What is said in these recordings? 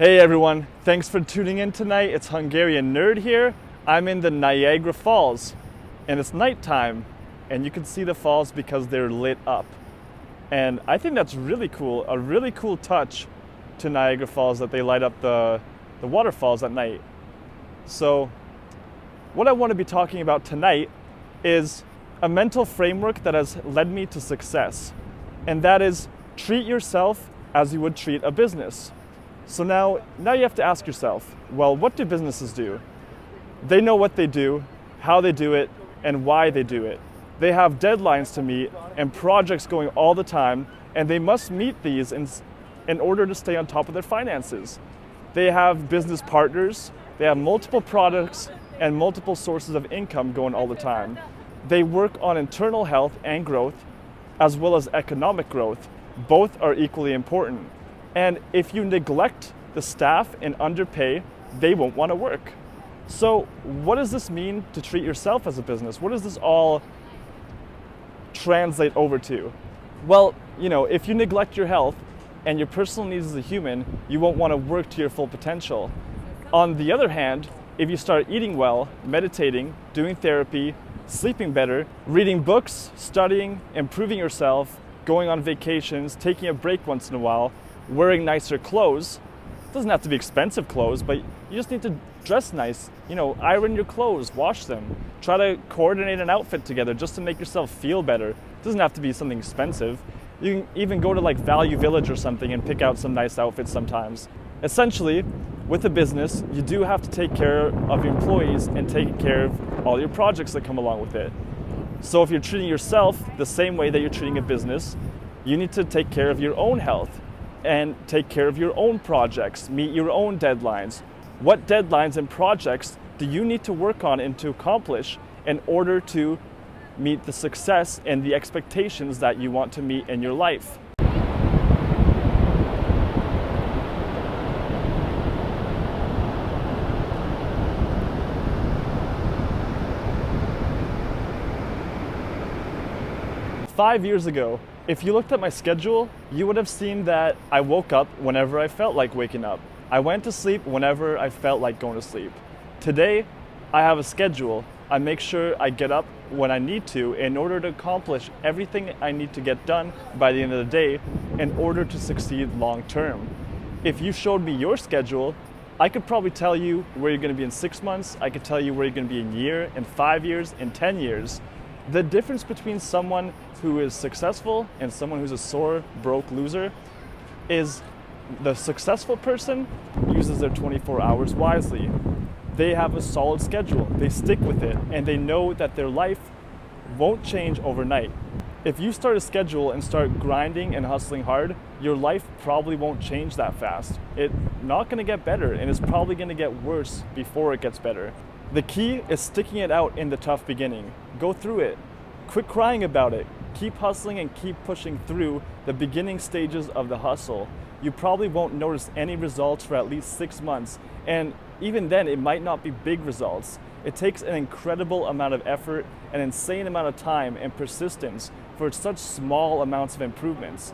Hey everyone, thanks for tuning in tonight. It's Hungarian Nerd here. I'm in the Niagara Falls and it's nighttime and you can see the falls because they're lit up. And I think that's really cool, a really cool touch to Niagara Falls that they light up the waterfalls at night. So what I want to be talking about tonight is a mental framework that has led me to success. And that is treat yourself as you would treat a business. So now you have to ask yourself, well, what do businesses do? They know what they do, how they do it, and why they do it. They have deadlines to meet and projects going all the time, and they must meet these in order to stay on top of their finances. They have business partners, they have multiple products and multiple sources of income going all the time. They work on internal health and growth, as well as economic growth. Both are equally important. And if you neglect the staff and underpay, they won't want to work. So what does this mean to treat yourself as a business? What does this all translate over to? Well, if you neglect your health and your personal needs as a human, you won't want to work to your full potential. On the other hand, if you start eating well, meditating, doing therapy, sleeping better, reading books, studying, improving yourself, going on vacations, taking a break once in a while, wearing nicer clothes. It doesn't have to be expensive clothes, but you just need to dress nice. Iron your clothes, wash them. Try to coordinate an outfit together just to make yourself feel better. It doesn't have to be something expensive. You can even go to like Value Village or something and pick out some nice outfits sometimes. Essentially, with a business, you do have to take care of your employees and take care of all your projects that come along with it. So if you're treating yourself the same way that you're treating a business, you need to take care of your own health and take care of your own projects, meet your own deadlines. What deadlines and projects do you need to work on and to accomplish in order to meet the success and the expectations that you want to meet in your life? Five years ago, if you looked at my schedule, you would have seen that I woke up whenever I felt like waking up. I went to sleep whenever I felt like going to sleep. Today, I have a schedule. I make sure I get up when I need to in order to accomplish everything I need to get done by the end of the day in order to succeed long term. If you showed me your schedule, I could probably tell you where you're going to be in 6 months. I could tell you where you're going to be in a year, in 5 years, in 10 years. The difference between someone who is successful and someone who's a sore, broke loser is the successful person uses their 24 hours wisely. They have a solid schedule, they stick with it, and they know that their life won't change overnight. If you start a schedule and start grinding and hustling hard, your life probably won't change that fast. It's not going to get better, and it's probably going to get worse before it gets better. The key is sticking it out in the tough beginning. Go through it. Quit crying about it. Keep hustling and keep pushing through the beginning stages of the hustle. You probably won't notice any results for at least 6 months, and even then it might not be big results. It takes an incredible amount of effort, an insane amount of time and persistence for such small amounts of improvements.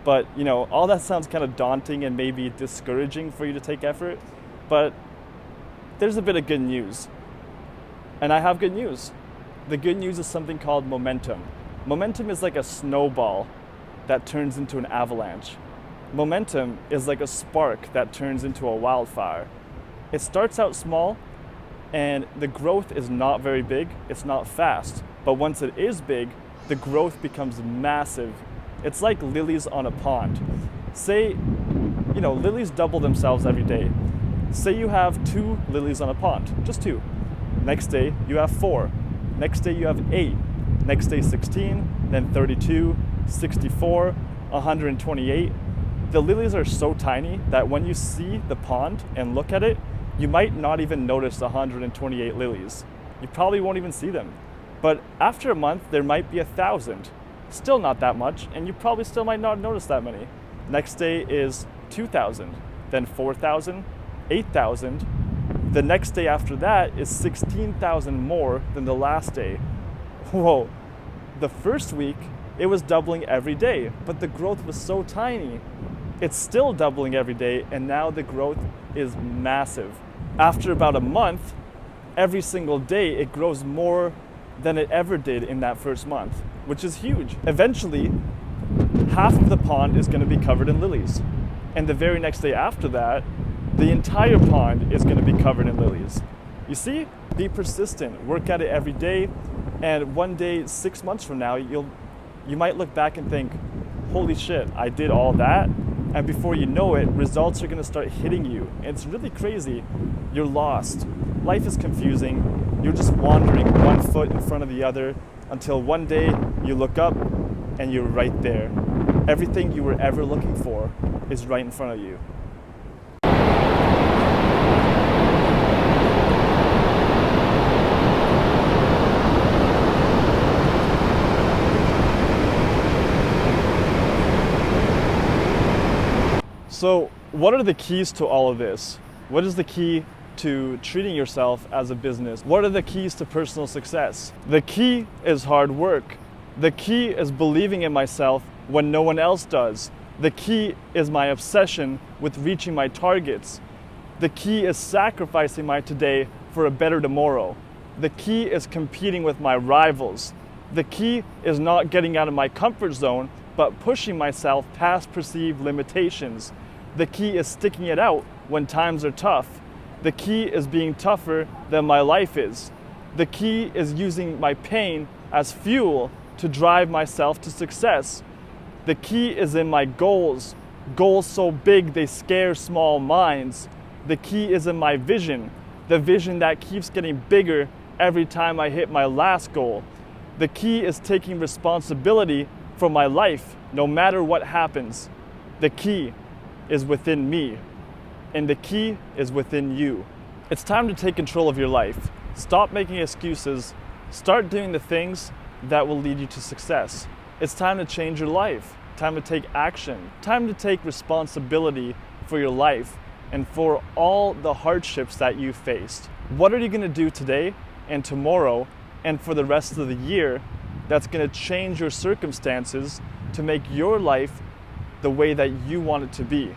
But all that sounds kind of daunting and maybe discouraging for you to take effort, but there's a bit of good news. And I have good news. The good news is something called momentum. Momentum is like a snowball that turns into an avalanche. Momentum is like a spark that turns into a wildfire. It starts out small and the growth is not very big, it's not fast. But once it is big, the growth becomes massive. It's like lilies on a pond. Say, lilies double themselves every day. Say you have 2 lilies on a pond, just 2. Next day, you have 4. Next day, you have 8. Next day, 16, then 32, 64, 128. The lilies are so tiny that when you see the pond and look at it, you might not even notice 128 lilies. You probably won't even see them. But after a month, there might be 1,000. Still not that much, and you probably still might not notice that many. Next day is 2,000, then 4,000, 8,000. The next day after that is 16,000 more than the last day. Whoa. The first week, it was doubling every day, but the growth was so tiny. It's still doubling every day, and now the growth is massive. After about a month, every single day it grows more than it ever did in that first month, which is huge. Eventually, half of the pond is going to be covered in lilies. And the very next day after that, the entire pond is going to be covered in lilies. You see? Be persistent, work at it every day, and one day, 6 months from now, you might look back and think, holy shit, I did all that, and before you know it, results are going to start hitting you. It's really crazy. You're lost. Life is confusing. You're just wandering one foot in front of the other until one day you look up and you're right there. Everything you were ever looking for is right in front of you. So, what are the keys to all of this? What is the key to treating yourself as a business? What are the keys to personal success? The key is hard work. The key is believing in myself when no one else does. The key is my obsession with reaching my targets. The key is sacrificing my today for a better tomorrow. The key is competing with my rivals. The key is not getting out of my comfort zone, but pushing myself past perceived limitations. The key is sticking it out when times are tough. The key is being tougher than my life is. The key is using my pain as fuel to drive myself to success. The key is in my goals, goals so big they scare small minds. The key is in my vision, the vision that keeps getting bigger every time I hit my last goal. The key is taking responsibility for my life, no matter what happens. The key is within me, and the key is within you. It's time to take control of your life. Stop making excuses. Start doing the things that will lead you to success. It's time to change your life. Time to take action. Time to take responsibility for your life and for all the hardships that you faced. What are you going to do today and tomorrow and for the rest of the year that's going to change your circumstances to make your life the way that you want it to be?